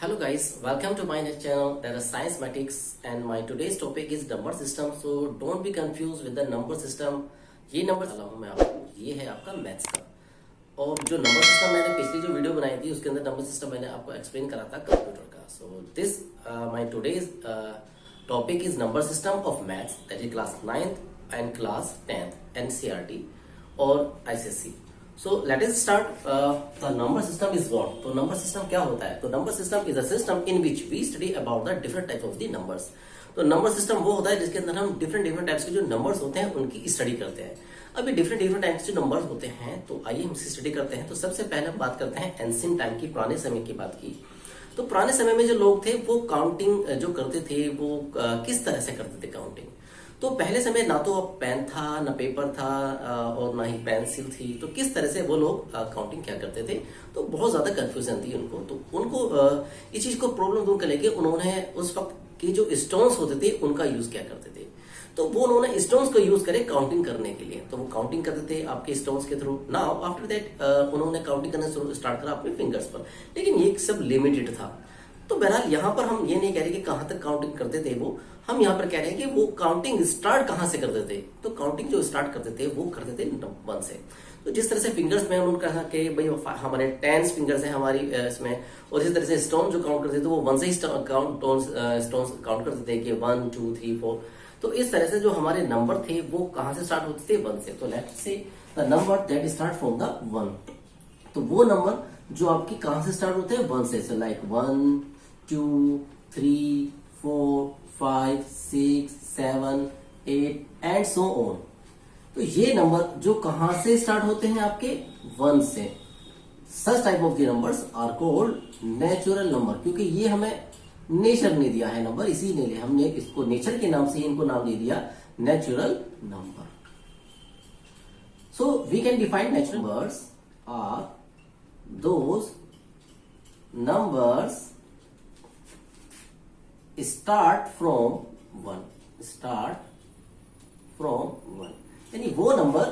Hello guys, welcome to my next channel that is Science Matics and my today's topic is number system. So don't be confused with the number system. ये number वाला हूँ मैं आपको, ये है आपका maths का। और जो नंबर सिस्टम मैंने पिछली जो वीडियो बनाई थी उसके अंदर नंबर सिस्टम मैंने आपको एक्सप्लेन करा था कंप्यूटर का। So this my today's topic is number system of maths that is class 9th and class 10th NCERT और ICSE. So let us start. The number system is what? तो number system क्या होता है? तो number system is a system in which we study about the different types of the numbers. तो number system वो होता है जिसके अंदर हम different types के जो numbers होते हैं उनकी स्टडी करते हैं। अभी different types के numbers होते हैं तो आइए हम इसे स्टडी करते हैं। तो सबसे पहले हम बात करते हैं एंशिएंट टाइम की, पुराने समय की बात की। तो पुराने समय में जो लोग थे वो काउंटिंग जो करते थे वो किस तरह से करते थे काउंटिंग। तो पहले समय ना तो पेन था ना पेपर था और ना ही पेंसिल थी, तो किस तरह से वो लोग काउंटिंग क्या करते थे। तो बहुत ज्यादा कंफ्यूजन थी उनको। तो उनको इस चीज को प्रॉब्लम दूर करने के उन्होंने उस वक्त के जो स्टोन्स होते थे उनका यूज क्या करते थे। तो वो उन्होंने स्टोन्स को यूज करे काउंटिंग करने के लिए। तो वो काउंटिंग करते थे आपके स्टोन्स के थ्रू। नाउ आफ्टर दैट उन्होंने काउंटिंग करना स्टार्ट करा अपने फिंगर्स पर, लेकिन ये सब लिमिटेड था। तो बहरहाल यहाँ पर हम ये नहीं कह रहे कि कहाँ तक काउंटिंग करते थे वो, हम यहाँ पर कह रहे हैं कि वो काउंटिंग स्टार्ट कहाँ से करते थे। तो काउंटिंग जो स्टार्ट करते थे वो करते थे 1 से। तो जिस तरह से फिंगर्स में उन्होंने कहा कि भाई हमारे 10 फिंगर्स हैं हमारी इसमें, और इसी तरह से स्टोन जो काउंट करते थे वो 1 से ही स्टोन्स काउंट करते थे कि 1 2 3 4। तो इस तरह से जो हमारे नंबर थे वो कहाँ से स्टार्ट होते थे, 1 से। तो let's say the number that start from the 1। तो वो नंबर जो आपकी कहाँ से स्टार्ट होते हैं, 1 से। Like 1 2 3 4 5 6 7 8 and so on. तो ये नंबर जो कहां से स्टार्ट होते हैं आपके 1 से, such type of the numbers are called natural number. क्योंकि ये हमें नेचर ने दिया है नंबर, इसीलिए हमने इसको नेचर के नाम से इनको नाम दे दिया natural number. So we can define natural numbers are those numbers start from 1 यानी वो नंबर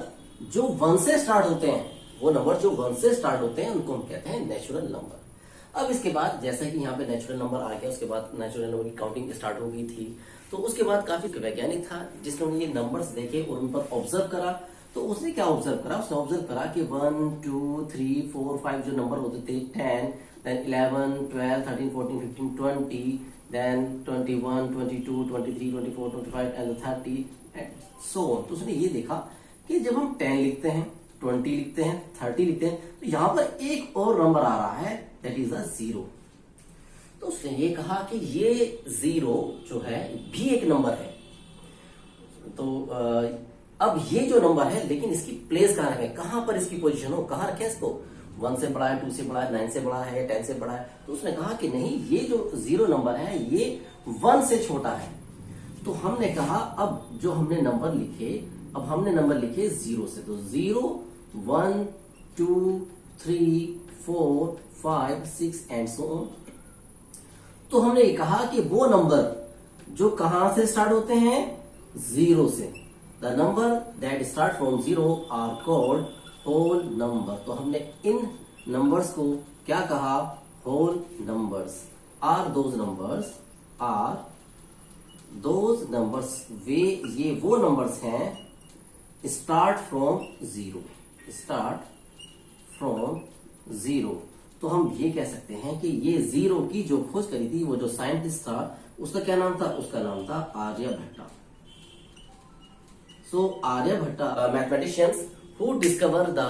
जो 1 से स्टार्ट होते हैं, वो नंबर जो 1 से स्टार्ट होते हैं उनको हम कहते हैं नेचुरल नंबर। अब इसके बाद जैसा कि यहाँ पे नेचुरल नंबर आ गया, उसके बाद नेचुरल नंबर की काउंटिंग स्टार्ट हो गई थी। तो उसके बाद काफी वैज्ञानिक था जिसने ये नंबर्स देखे और उन पर ऑब्जर्व करा। तो उसने क्या ऑब्जर्व करा, उसने ऑब्जर्व करा कि 1 2 3 4 5 जो नंबर होते थे, 10 then 11 12 13 14 15 20 then 21 22 23 24 25 and 30 and so on। तो उसने ये देखा कि जब हम 10 लिखते हैं, 20 लिखते हैं, 30 लिखते हैं, तो यहां पर एक और नंबर आ रहा है दैट इज अ 0। तो उसने ये कहा कि ये 0 जो है भी एक नंबर है। तो अब ये जो नंबर है, लेकिन इसकी प्लेस कहां रखें, कहां पर इसकी पोजीशन हो, कहां रखें इसको, 1 से बड़ा है, 2 से बड़ा है, 9 से बड़ा है, 10 से बड़ा है। तो उसने कहा कि नहीं, ये जो 0 नंबर है ये 1 से छोटा है। तो हमने कहा अब जो हमने नंबर लिखे, अब हमने नंबर लिखे 0 से। तो 0 1 2 3 4 5 6 एंड सो ऑन। तो हमने ये कहा कि वो नंबर जो कहां से स्टार्ट होते हैं, 0 से। The number that start from 0 are called whole number. तो हमने इन नंबर्स को क्या कहा, whole numbers. Are those numbers वे ये वो नंबर्स हैं स्टार्ट फ्रॉम 0। तो हम ये कह सकते हैं कि ये 0 की जो खोज करी थी, वो जो साइंटिस्ट था उसका क्या नाम था, उसका नाम था Aryabhatta. So Aryabhatta mathematicians who discover the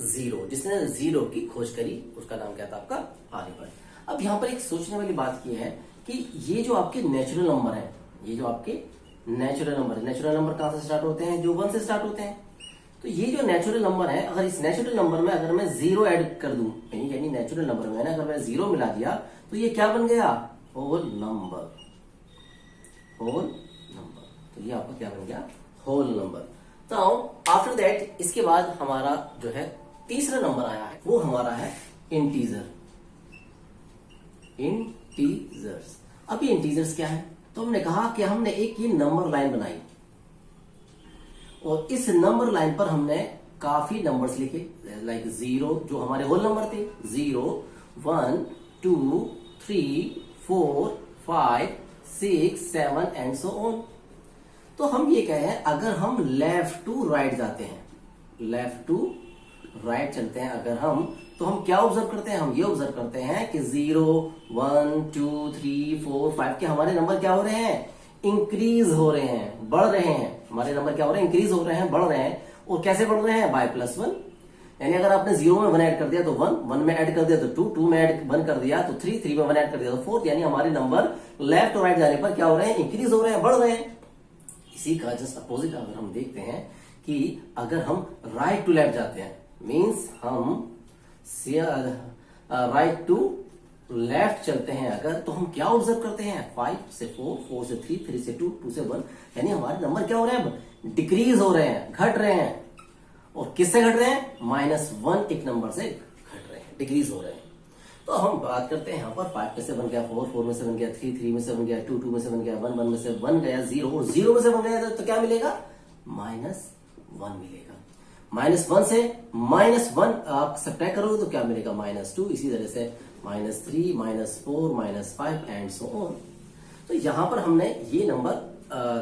0, जिसने 0 की खोज करी, उसका नाम क्या था आपका, आर्यभट्ट। अब यहाँ पर एक सोचने वाली बात यह है कि ये जो आपके नेचुरल नंबर है, ये जो आपके नेचुरल नंबर कहां से स्टार्ट होते हैं, जो 1 से स्टार्ट होते हैं। तो ये जो नेचुरल नंबर है, अगर इस नेचुरल नंबर में अगर मैं 0 ऐड कर दूं, यानी नेचुरल नंबर में अगर मैं 0 मिला दिया, तो ये क्या बन गया, होल नंबर। तो ये आपका क्या बन गया, होल नंबर। तो आफ्टर दैट इसके बाद हमारा जो है तीसरा नंबर आया है, वो हमारा है इंटीजर्स। अब ये इंटीजर्स क्या है, तो हमने कहा कि हमने एक ये नंबर लाइन बनाई और इस नंबर लाइन पर हमने काफी नंबर्स लिखे, लाइक 0 जो हमारे होल नंबर थे, 0 1 2 3 4 5 6 7 एंड सो ऑन। तो हम ये कहें अगर हम लेफ्ट टू राइट जाते हैं, लेफ्ट टू राइट चलते हैं अगर हम, तो हम क्या ऑब्जर्व करते हैं, हम ये ऑब्जर्व करते हैं कि 0 1 2 3 4 5 के हमारे नंबर क्या हो रहे हैं, इंक्रीज हो रहे हैं, बढ़ रहे हैं। हमारे नंबर क्या हो रहे हैं, इंक्रीज हो रहे हैं, बढ़ रहे हैं। और कैसे बढ़ रहे हैं, बाय +1। यानी अगर आपने 0 में 1 ऐड कर दिया तो 1, 1 में ऐड कर दिया तो 2, 2 में ऐड 1 कर दिया तो 3, 3 में 1 ऐड कर दिया तो 4। यानी हमारे नंबर लेफ्ट और राइट जाने पर क्या हो रहे हैं, इंक्रीज हो रहे हैं, बढ़ रहे हैं। इसी का जस्ट अपोजिट अगर हम देखते हैं कि अगर हम राइट टू लेफ्ट जाते हैं, मीन्स हम राइट टू लेफ्ट चलते हैं अगर, तो हम क्या ऑब्जर्व करते हैं, 5 से 4, 4 से 3, 3 से 2, 2 से 1। यानी हमारे नंबर क्या हो रहे हैं, डिक्रीज हो रहे हैं, घट रहे हैं। और किससे घट रहे हैं, -1 एक नंबर से घट रहे हैं, डिक्रीज हो रहे हैं। तो हम बात करते हैं यहाँ पर 5 में से बन गया 4, 4 में से बन गया 3, 3 में से बन गया 2, 2 में से बन गया 1, 1 में से बन गया 0, और 0 में से बन गया तो क्या मिलेगा, -1 मिलेगा। -1 से -1 आप सब्ट्रैक्ट करोगे तो क्या मिलेगा, -2। इसी तरह से -3, -4, -5 एंड सो ऑन। तो यहां पर हमने ये नंबर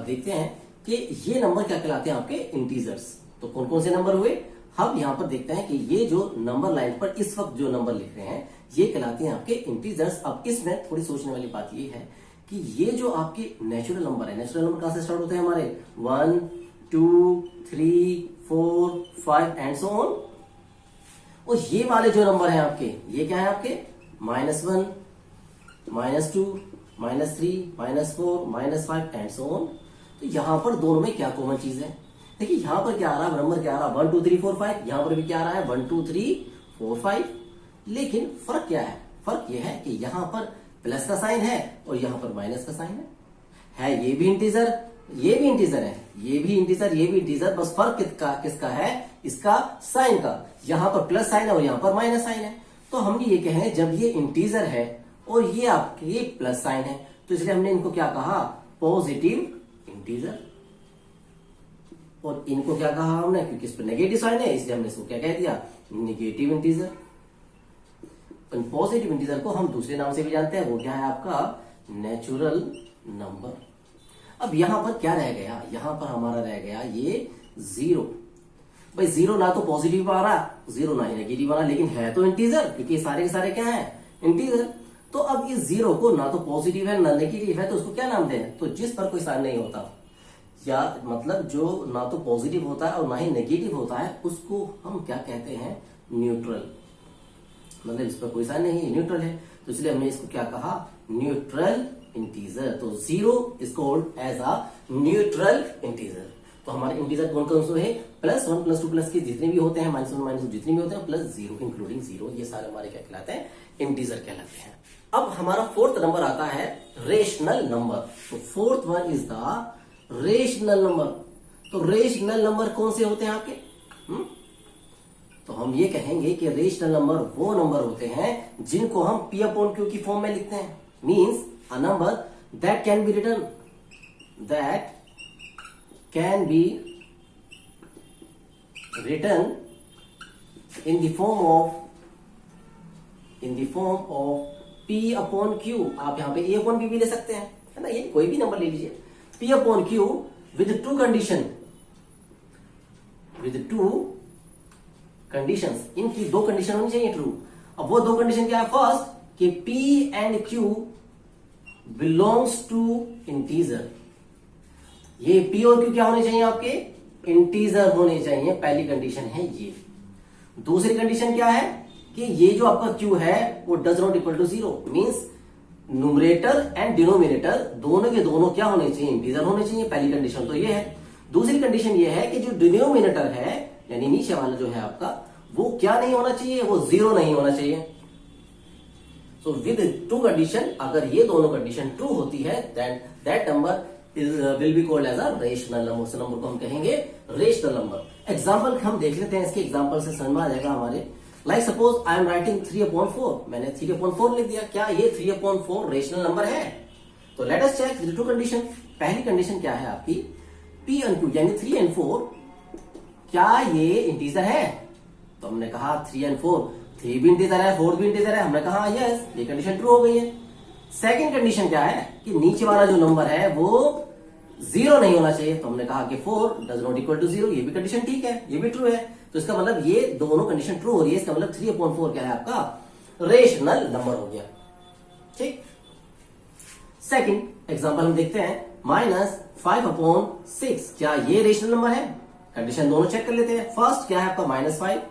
देखते हैं कि ये नंबर क्या कहलाते हैं, आपके इंटीजर्स। तो कौन कौन से नंबर हुए, हम यहां पर देखते हैं कि ये जो नंबर लाइन पर इस वक्त जो नंबर लिख रहे हैं ये कहलाते हैं आपके इंटीजर्स। अब इसमें थोड़ी सोचने वाली बात ये है कि ये जो आपके नेचुरल नंबर है, नेचुरल नंबर कहां से स्टार्ट होते हैं हमारे, 1 2 3 4 5 एंड सो ऑन। और ये वाले जो नंबर हैं आपके, ये क्या है आपके, -1 -2 -3 -4 -5 एंड सो ऑन। तो यहां पर दोनों में क्या कॉमन चीज है, देखिए यहां पर क्या आ रहा है, नंबर क्या आ रहा है, 1 2 3 4 5। यहां पर भी क्या आ रहा है, 1 2 3 4 5। लेकिन फर्क क्या है, फर्क यह है कि यहां पर प्लस का साइन है और यहां पर माइनस का साइन है। ये भी इंटीजर, ये भी इंटीजर है, ये भी इंटीजर, ये भी इंटीजर। बस फर्क किसका है, इसका साइन का। यहां पर प्लस साइन है और यहां पर माइनस साइन है। तो हम ये कहें जब ये इंटीजर है और ये आपके प्लस साइन है, तो इसलिए हमने इनको क्या कहा, पॉजिटिव इंटीजर। और इनको क्या कहा हमने, क्योंकि इस पर नेगेटिव साइन है इसलिए हमने इसको क्या कह दिया, नेगेटिव इंटीजर। पॉजिटिव इंटीजर को हम दूसरे नाम से भी जानते हैं, वो क्या है आपका, नेचुरल नंबर। अब यहां पर क्या रह गया, यहां पर हमारा रह गया ये 0। भाई 0 ना तो पॉजिटिव आ रहा, 0 ना ही नेगेटिव आ रहा, लेकिन है तो इंटीजर, क्योंकि सारे के सारे क्या है, इंटीजर। तो अब इस 0 को ना तो पॉजिटिव है ना नेगेटिव है, तो उसको क्या नाम दें, तो जिस पर कोई साइन नहीं होता, या मतलब जो ना तो पॉजिटिव होता है और ना ही नेगेटिव होता है, उसको हम क्या कहते हैं, न्यूट्रल। मतलब इस पर कोई साइन नहीं है, न्यूट्रल है। तो इसलिए हमने इसको क्या कहा, न्यूट्रल इंटीजर। तो 0 is called as a neutral integer. तो हमारे इंटीजर कौन कौन से है, +1 +2 प्लस के जितने भी होते हैं, -1 -2 जितने भी होते हैं, +0 इंक्लूडिंग 0, ये सारे हमारे क्या कहलाते हैं, इंटीजर कहलाते हैं। अब हमारा 4th नंबर आता है रेशनल नंबर। तो 4th one is the rational number. तो रेशनल नंबर कौन से होते हैं आपके, तो हम ये कहेंगे कि रेशनल नंबर वो नंबर होते हैं जिनको हम P/Q की फॉर्म में लिखते हैं। Means a number that can be written, that can be written in the form of P/Q। आप यहां पे A/B भी ले सकते हैं, है ना, ये कोई भी नंबर ले लीजिए। P/Q with two condition, with two conditions, इनकी 2 कंडीशन होनी चाहिए ट्रू। अब वो 2 कंडीशन क्या है, फर्स्ट कि P and Q belongs to integer. ये P और Q क्या होने चाहिए आपके, इंटीजर होने चाहिए, पहली कंडीशन है ये। दूसरी कंडीशन क्या है कि ये जो आपका Q है वो does not equal to 0। Means numerator and denominator दोनों के दोनों क्या होने चाहिए, इंटीजर होने चाहिए। पहली कंडीशन तो ये है। दूसरी कंडीशन ये है कि जो डिनोमिनेटर है यानी नीचे वाला जो है आपका, वो क्या नहीं होना चाहिए, वो 0 नहीं होना चाहिए। सो विद 2 कंडीशन, अगर ये दोनों कंडीशन ट्रू होती है, then that number will be called as a rational number. उस नंबर को हम कहेंगे रेशनल नंबर। एग्जाम्पल हम देख लेते हैं, इसके एग्जाम्पल से समझ में आ जाएगा हमारे। Like suppose I am writing 3/4, मैंने 3/4 लिख दिया। क्या ये 3/4 रेशनल नंबर है? तो let us check the 2 condition. पहली कंडीशन क्या है आपकी, P and Q यानी 3 and 4 क्या ये इंटीजर है? तो हमने कहा 3 and 4, 3 भी इंटीजर है, 4 भी इंटीजर है। हमने कहा यस, ये कंडीशन ट्रू हो गई है। सेकंड कंडीशन क्या है कि नीचे वाला जो नंबर है वो 0 नहीं होना चाहिए, तो हमने कहा कि 4 डज नॉट इक्वल टू 0, ये भी कंडीशन ठीक है, ये भी ट्रू है। तो इसका मतलब ये दोनों कंडीशन ट्रू हो रही है, इसका मतलब 3/4 क्या है आपका रेशनल नंबर हो गया। ठीक, सेकंड एग्जांपल हम देखते हैं, -5/6 क्या ये रेशनल नंबर है? कंडीशन दोनों चेक कर लेते हैं। फर्स्ट क्या है आपका -5,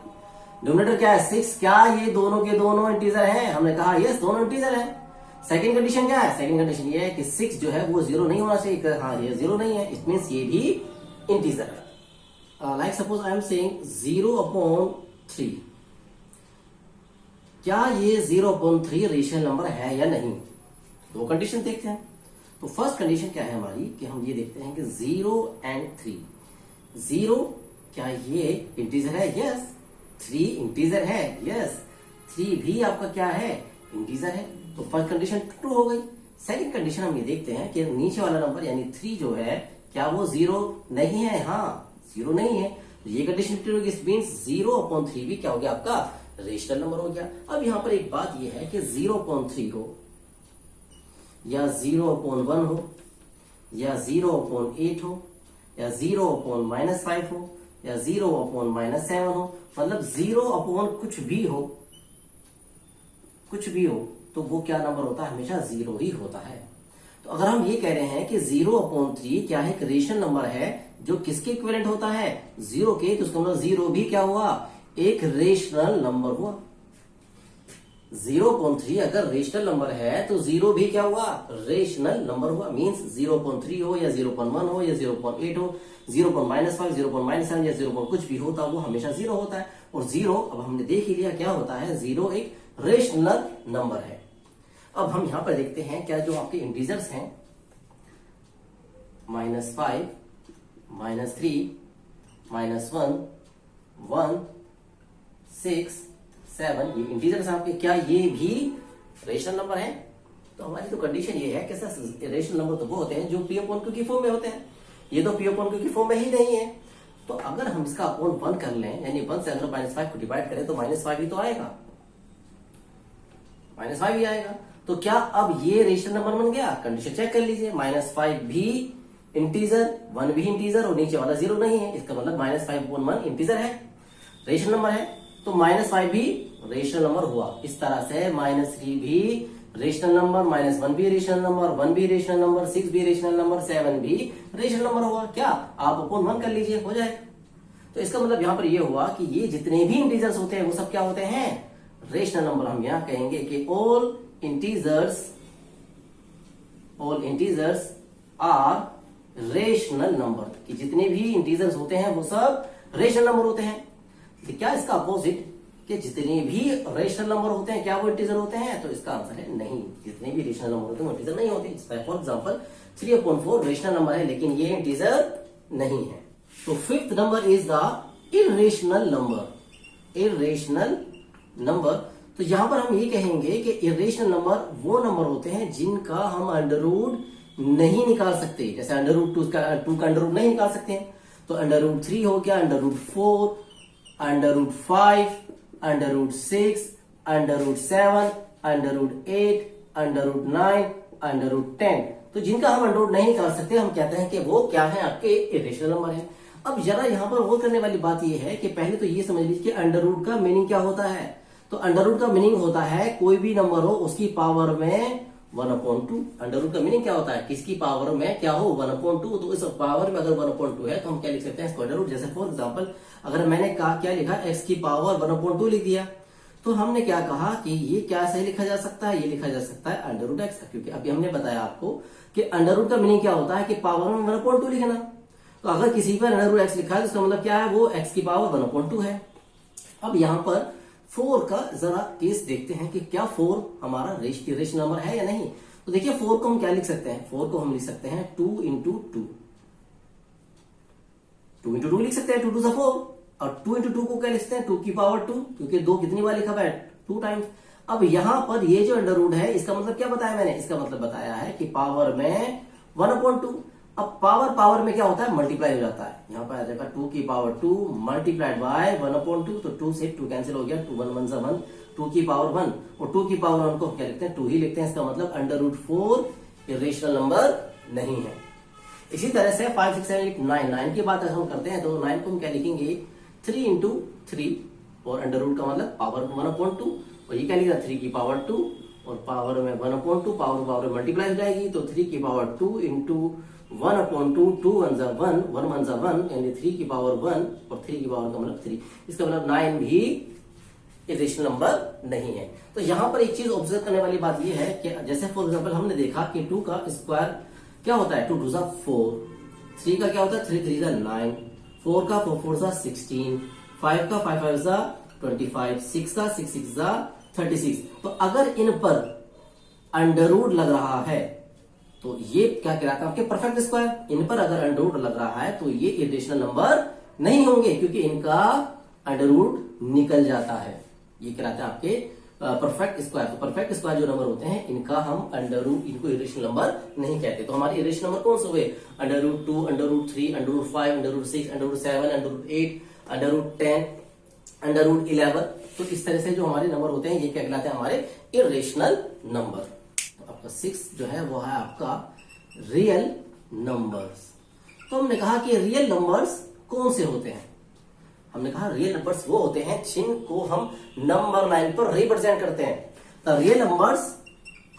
डिनोमिनेटर क्या है 6, क्या ये दोनों के दोनों इंटीजर हैं? हमने कहा यस दोनों इंटीजर हैं। सेकंड कंडीशन क्या है? सेकंड कंडीशन ये है कि 6 जो है वो 0 नहीं होना चाहिए। हाँ ये 0 नहीं है, इट मीन्स ये भी इंटीजर है। Like suppose I am saying 0/3, क्या ये 0/3 रेशनल नंबर है या नहीं? दो कंडीशन देखते हैं। तो फर्स्ट कंडीशन क्या है हमारी कि हम ये देखते हैं कि 0 and 3, 0 क्या ये इंटीजर है? यस। 3 इंटीजर है? यस। 3 भी आपका क्या है? इंटीजर है। तो फर्स्ट कंडीशन ट्रू हो गई। सेकंड कंडीशन हम ये देखते हैं कि नीचे वाला नंबर यानी 3 जो है क्या वो 0 नहीं है? हाँ 0 नहीं है, तो ये कंडीशन ट्रू होगी। इट मींस 0/3 भी क्या हो गया आपका रेशनल नंबर हो गया। अब यहां पर एक बात ये है कि 0/3 हो या 0/1 हो या 0/8 हो या 0/-5 हो या 0/-7 हो, मतलब 0/ कुछ भी हो तो वो क्या नंबर होता है? हमेशा 0 ही होता है। तो अगर हम ये कह रहे हैं कि 0/3 क्या है? एक रेशनल नंबर है जो किसके इक्विवेलेंट होता है? 0 के, तो उसका मतलब 0 भी क्या हुआ? एक रेशनल नंबर हुआ। 0/3 अगर रेशनल नंबर है तो 0 भी क्या हुआ? रेशनल नंबर हुआ। मींस 0/3 हो या 0/1 हो या 0/8 हो, 0/-5, 0/-7 या 0. कुछ भी होता वो हमेशा 0 होता है। और 0 अब हमने देख ही लिया क्या होता है, 0 एक रेशनल नंबर है। अब हम यहां पर देखते हैं क्या जो आपके इंटीजर्स हैं -5, -3, -1, 1, 6, 7 ये इंटीजर्स आपके, क्या ये भी रेशनल नंबर है? तो हमारी तो कंडीशन ये है कि सर रेशनल नंबर तो वो होते हैं जो P/Q की फॉर्म में होते हैं, ये तो P/Q की फॉर्म में ही नहीं है। तो अगर हम इसका अपॉन 1 कर लें, यानी 1 से अगर -5 को डिवाइड करें तो -5 ही तो आएगा, -5 ही आएगा। तो क्या अब ये रेशनल नंबर बन गया? कंडीशन चेक कर लीजिए, -5 भी इंटीजर, 1 भी इंटीजर और नीचे वाला 0 नहीं है, इसका मतलब -5/1 इंटीजर है, रेशनल नंबर है। तो -5 भी रेशनल नंबर हुआ। इस तरह से -3 भी रेशनल नंबर, -1 भी रेशनल नंबर, 1 भी रेशनल नंबर, 6 भी रेशनल नंबर, 7 भी रेशनल नंबर हुआ। क्या आप अपॉन 1 कर लीजिए, हो जाए। तो इसका मतलब यहां पर ये हुआ कि ये जितने भी इंटीजर्स होते हैं वो सब क्या होते हैं? Rational number. हम यहां कहेंगे कि all integers are rational number, कि जितने भी इंटीजर्स होते हैं वो सब रेशनल नंबर होते हैं। तो क्या इसका अपोजिट कि जितने भी रेशनल नंबर होते हैं क्या वो इंटीजर होते हैं? तो इसका आंसर है नहीं, जितने भी रेशनल नंबर होते हैं वो इंटीजर नहीं होते। फॉर एग्जांपल 3/4 रेशनल नंबर है लेकिन ये इंटीजर नहीं है। तो fifth number is the irrational number. तो यहां पर हम ये कहेंगे कि इर्रेशनल नंबर वो नंबर होते हैं जिनका हम अंडर रूट नहीं निकाल सकते। जैसे √2 का अंडर रूट नहीं निकाल सकते हैं, तो √3 हो गया, √4, √5, √6, √7, √8, √9, √10। तो जिनका हम अंडर रूट नहीं निकाल सकते हम कहते हैं कि वो क्या है? आपके इर्रेशनल नंबर है। अब जरा यहां पर गौर करने वाली बात यह है कि पहले तो ये समझ लीजिए कि अंडर रूट का मीनिंग क्या होता है। तो अंडर रूट का मीनिंग होता है कोई भी नंबर हो उसकी पावर में 1/2। अंडर रूट का मीनिंग क्या होता है? किसकी पावर में क्या हो? 1/2। तो इस पावर में अगर 1/2 है तो हम क्या लिख सकते हैं? Square root. जैसे फॉर एग्जांपल अगर मैंने कहा क्या लिखा, x की पावर 1/2 लिख दिया, तो हमने क्या कहा कि ये क्या सही लिखा जा सकता है? ये लिखा जा सकता है अंडर रूट x, क्योंकि अभी हमने बताया आपको कि अंडर रूट का मीनिंग क्या होता है कि पावर में 1/2 लिखना। तो अगर किसी पर अंडर रूट x लिखा है तो उसका मतलब क्या है? वो x की पावर 1/2 है। अब यहां पर 4 का जरा केस देखते हैं कि क्या 4 हमारा रेशनल नंबर है या नहीं। तो देखिए 4 को हम क्या लिख सकते हैं? 4 को हम लिख सकते हैं 2 into 2, 2 into 2 लिख सकते हैं, 2 2 4। और 2 into 2 को क्या लिखते हैं? 2 की पावर 2, क्योंकि 2 कितनी बार लिखा हुआ है? 2 टाइम्स। अब यहां पर ये जो अंडर रूट है इसका मतलब क्या बताया मैंने? इसका मतलब बताया है कि पावर में 1/2। अब पावर पावर में क्या होता है, मल्टीप्लाई हो जाता है। यहाँ पर आ जाएगा 2 की पावर 2 मल्टीप्लाइड बाय 1/2, तो 2 से 2 कैंसिल हो गया, 2 1 1 1, 2 की पावर 1 और 2 की पावर 1 को क्या लिखते हैं, 2 ही लिखते हैं। इसका मतलब √4 इरेशनल नंबर नहीं है। इसी तरह से 5 6 7 8 9 9 की बात हम करते हैं तो 9 को हम क्या लिखेंगे, 3 इंटू 3 और √ का मतलब पावर 1/2 और ये क्या लिखा 3 की पावर 2 और पावर में 1/2, पावर पावर मल्टीप्लाई हो जाएगी तो 3 की पावर 2 इंटू 1/2, 2 1 जा 1, 1 1 जा 1 यानी 3 की पावर 1 और 3 की पावर का मतलब 3। इसका मतलब 9 भी इरेशनल नंबर नहीं है। तो यहाँ पर एक चीज ऑब्जर्व करने वाली बात यह है कि जैसे फॉर एग्जांपल हमने देखा कि 2 का स्क्वायर क्या होता है, 2 2 जा 4, 3 का क्या होता है 3 3 जा 9, 4 का 4 4 जा 16, 5 का 5 5 जा 25, 6 का 6 6 जा 36। तो अगर इन पर अंडर लग रहा है तो ये क्या कहलाता है आपके परफेक्ट स्क्वायर। इन पर अगर अंडर लग रहा है तो ये इरेशनल नंबर नहीं होंगे क्योंकि इनका अंडर निकल जाता है। ये कहलाता है आपके परफेक्ट स्क्वायर। तो परफेक्ट स्क्वायर जो नंबर होते हैं इनका हम इनको इरेशनल नंबर नहीं कहते। तो हमारे इरेशनल नंबर कौन से हुए, √2, √3, √5, √6, √7, √8, √10, √11। तो इस तरह से जो हमारे नंबर होते हैं ये क्या कहलाते हैं, हमारे इरेशनल नंबर। आपका 6 जो है वो है आपका रियल नंबर्स। तो हमने कहा कि रियल नंबर्स कौन से होते हैं, हमने कहा रियल नंबर्स वो होते हैं जिनको हम नंबर लाइन पर रिप्रेजेंट करते हैं। The real numbers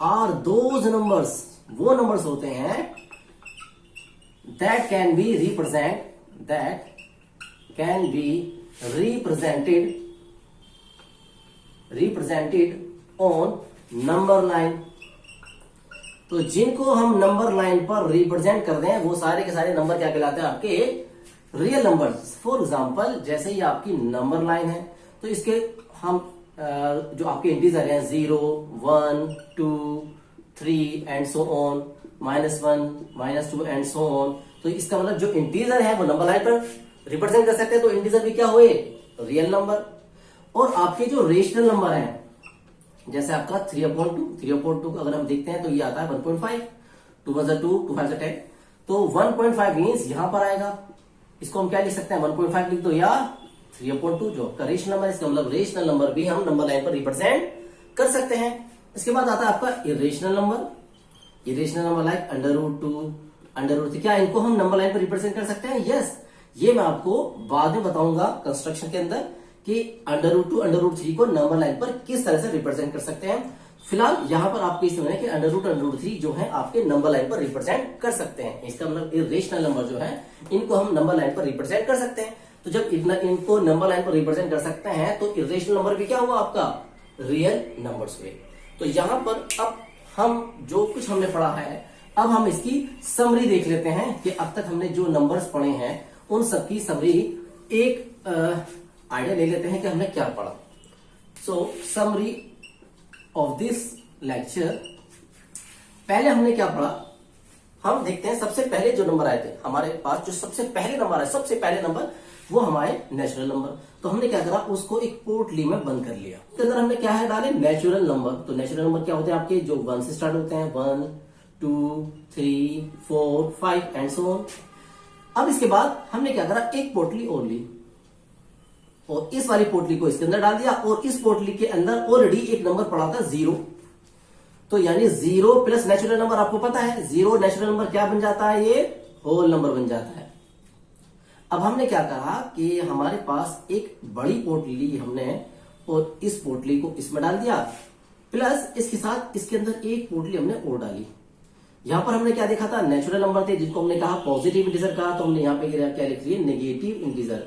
are those numbers, वो नंबर्स होते हैं that can be represented on number line. तो जिनको हम नंबर लाइन पर रिप्रेजेंट करते हैं वो सारे के सारे नंबर क्या कहलाते हैं, आपके रियल नंबर्स। फॉर एग्जाम्पल जैसे ये आपकी नंबर लाइन है तो इसके हम जो आपके इंटीजर हैं 0 1 2 3 and so on, -1 -2 and so on. तो इसका मतलब जो इंटीजर है वो नंबर लाइन पर रिप्रेजेंट कर सकते हैं। तो इंटीजर भी क्या हुए, रियल नंबर। और आपके जो रेशनल नंबर हैं जैसे आपका 3/2 अगर हम देखते हैं तो ये आता है 1.5, 2 1 2 2 5 10। तो 1.5 मीन्स यहां पर आएगा, इसको हम क्या लिख सकते हैं 1.5 लिख दो या 3/2 जो आपका रेशनल नंबर है। इसका मतलब रेशनल नंबर भी हम नंबर लाइन पर रिप्रेजेंट कर सकते हैं। इसके बाद आता है आपका irrational number. Irrational number like √2, √3, क्या इनको हम नंबर लाइन पर रिप्रेजेंट कर सकते हैं? यस, ये मैं आपको बाद में बताऊंगा कंस्ट्रक्शन के अंदर कि √2, √3 को नंबर लाइन पर किस तरह से रिप्रेजेंट कर सकते हैं। फिलहाल यहां पर आपको समझना है कि √2, √3 जो है आपके नंबर लाइन पर रिप्रेजेंट कर सकते हैं। इसका मतलब इरेशनल नंबर जो है इनको हम नंबर लाइन पर रिप्रेजेंट कर सकते हैं। तो जब इनको नंबर लाइन पर रिप्रेजेंट कर सकते हैं तो इरेशनल नंबर भी क्या हुआ, आपका रियल नंबर्स हुए। तो यहां पर अब हम जो कुछ हमने पढ़ा है अब हम इसकी समरी देख लेते हैं कि अब तक हमने जो नंबर्स पढ़े हैं उन सबकी समरी एक आइडिया ले लेते हैं कि हमने क्या पढ़ा। सो समरी ऑफ दिस लेक्चर, पहले हमने क्या पढ़ा, हम देखते हैं सबसे पहले जो नंबर आए थे हमारे पास, जो सबसे पहले नंबर आए, सबसे पहले नंबर वो हमारे नेचुरल नंबर। तो हमने क्या करा, उसको एक पोटली में बंद कर लिया। उसके अंदर हमने क्या है डाले, नेचुरल नंबर। तो नेचुरल नंबर क्या होते हैं आपके, जो 1 से स्टार्ट होते हैं, 1 2 3 4 5 एंड सो ऑन। अब इसके बाद हमने क्या करा, एक पोटली और ली और इस वाली पोटली को इसके अंदर डाल दिया और इस पोटली के अंदर ऑलरेडी एक नंबर पड़ा था 0। तो यानी 0 प्लस नेचुरल नंबर, आपको पता है 0 नेचुरल नंबर क्या बन जाता है, ये होल नंबर बन जाता है। अब हमने क्या कहा कि हमारे पास एक बड़ी पोटली ली हमने और इस पोटली को इसमें डाल दिया, प्लस इसके साथ इसके अंदर एक पोटली हमने और डाली। यहां पर हमने क्या देखा था, नेचुरल नंबर थे जिनको हमने कहा पॉजिटिव इंटीजर कहा, तो हमने यहाँ पे क्या लिख लिए, नेगेटिव इंटीजर।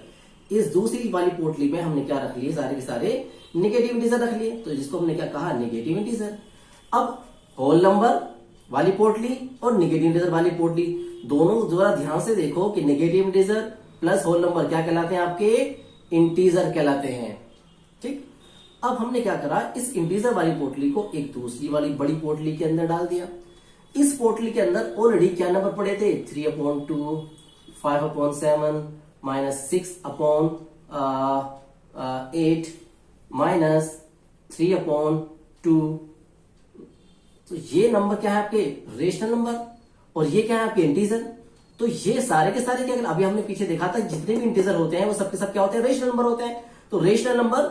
इस दूसरी वाली पोटली में हमने क्या रख लिए, सारे के सारे नेगेटिव इंटीजर रख लिए, तो जिसको हमने क्या कहा, नेगेटिव इंटीजर। अब होल नंबर वाली पोटली और नेगेटिव इंटीजर वाली पोटली दोनों जरा ध्यान से देखो कि negative integer plus whole number क्या कहलाते हैं, आपके इंटीजर कहलाते हैं। ठीक, अब हमने क्या करा, इस इंटीजर वाली पोटली को एक दूसरी वाली बड़ी पोटली के अंदर डाल दिया। इस पोटली के अंदर ऑलरेडी क्या नंबर पड़े थे, 3/2, 5/7, -6/8 -3/2। तो ये नंबर क्या है आपके रेशनल नंबर और ये क्या है आपके इंटीजर। तो ये सारे के सारे क्या, अभी हमने पीछे देखा था जितने भी इंटीजर होते हैं वो सबके सब क्या होते हैं, रेशनल नंबर होते हैं। तो रेशनल नंबर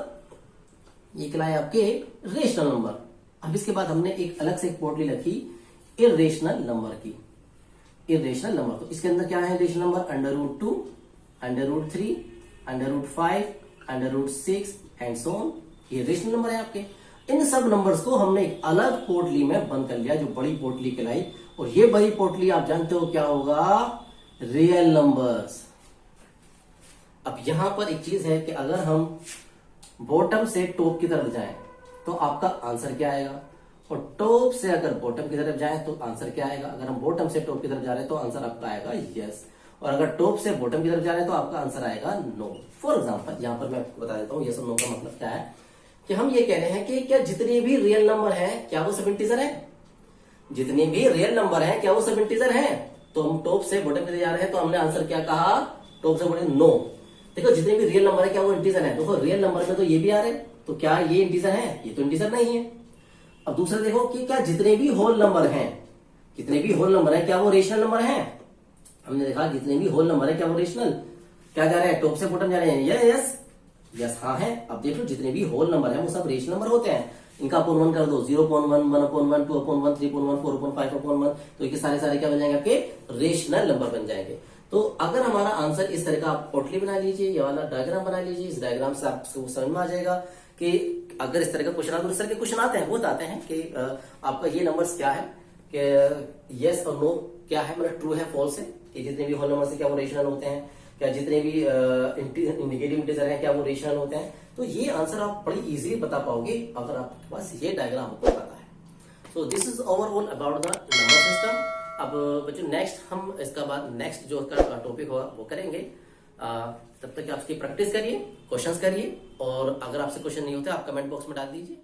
ये कहलाए आपके रेशनल नंबर। अब इसके बाद हमने एक अलग से एक पोर्टली रखी इरेशनल नंबर की, इरेशनल नंबर। तो इसके अंदर क्या है rational number, √2, √3, √5, √6 and so on. ये रेशनल नंबर है आपके। इन सब नंबर्स को हमने एक अलग पोर्टली में बंद कर लिया जो बड़ी पोर्टली कहलाई। और ये बड़ी पोर्टली आप जानते हो क्या होगा, रियल नंबर्स। अब यहां पर एक चीज है कि अगर हम बॉटम से टॉप की तरफ जाएं तो आपका आंसर क्या आएगा, और टॉप से अगर बॉटम की तरफ जाएं तो आंसर क्या आएगा। अगर हम बॉटम से टॉप की तरफ जा रहे हैं तो आंसर आपका आएगा यस, और अगर टॉप से बॉटम की तरफ जा रहे हैं तो आपका आंसर आएगा नो। फॉर एग्जाम्पल यहां पर मैं आपको बता देता हूं यस और नो का मतलब क्या है, कि हम ये कह रहे हैं कि क्या जितने भी रियल नंबर हैं क्या वो सब इंटीजर है, जितने भी रियल नंबर हैं क्या वो सब इंटीजर हैं। तो हम टॉप से बॉटम की तरफ जा रहे हैं तो हमने आंसर क्या कहा, टॉप से बॉटम नो। देखो जितने भी रियल नंबर है क्या वो इंटीजर है, देखो रियल नंबर में तो ये भी आ रहे हैं, तो क्या ये इंटीजर है, ये तो इंटीजर नहीं है। अब दूसरा देखो कि क्या जितने भी होल नंबर हैं, कितने भी होल नंबर है क्या वो रेशनल नंबर है। हमने देखा जितने भी होल नंबर है क्या वो रेशनल, क्या जा रहे हैं टॉप से बॉटम जा रहे हैं, यस यस हाँ है। अब देख लो जितने भी होल नंबर है वो सब रेशनल नंबर होते हैं। इनका अपॉन 1 कर दो, 0.1, 1/1, 2/1, 3/1, 4/1, 5/1, तो ये सारे सारे क्या बन जाएंगे आपके रेशनल नंबर बन जाएंगे। तो अगर हमारा आंसर इस तरह का, आप पोर्टली बना लीजिए, ये वाला डायग्राम बना लीजिए। इस डायग्राम से आपको समझ में आ जाएगा कि अगर इस तरह का क्वेश्चन आता है, इस तरह के क्वेश्चन आते हैं, वो बताते हैं कि आपका ये नंबर्स क्या है, कि यस और नो क्या है, मतलब ट्रू है फॉल्स है, कि जितने भी होल नंबर है क्या वो रेशनल होते हैं, क्या जितने भी नेगेटिव इंटीजर हैं क्या वो रेशनल होते हैं। तो ये आंसर आप बड़ी इजीली बता पाओगे अगर आपके पास ये डायग्राम आपको पता है। So this is overall about the number system. अब बच्चों नेक्स्ट हम इसका बाद नेक्स्ट जो टॉपिक होगा वो करेंगे। तब तक आप इसकी प्रैक्टिस करिए, क्वेश्चंस करिए, और अगर आपसे क्वेश्चन नहीं होते आप कमेंट बॉक्स में डाल दीजिए।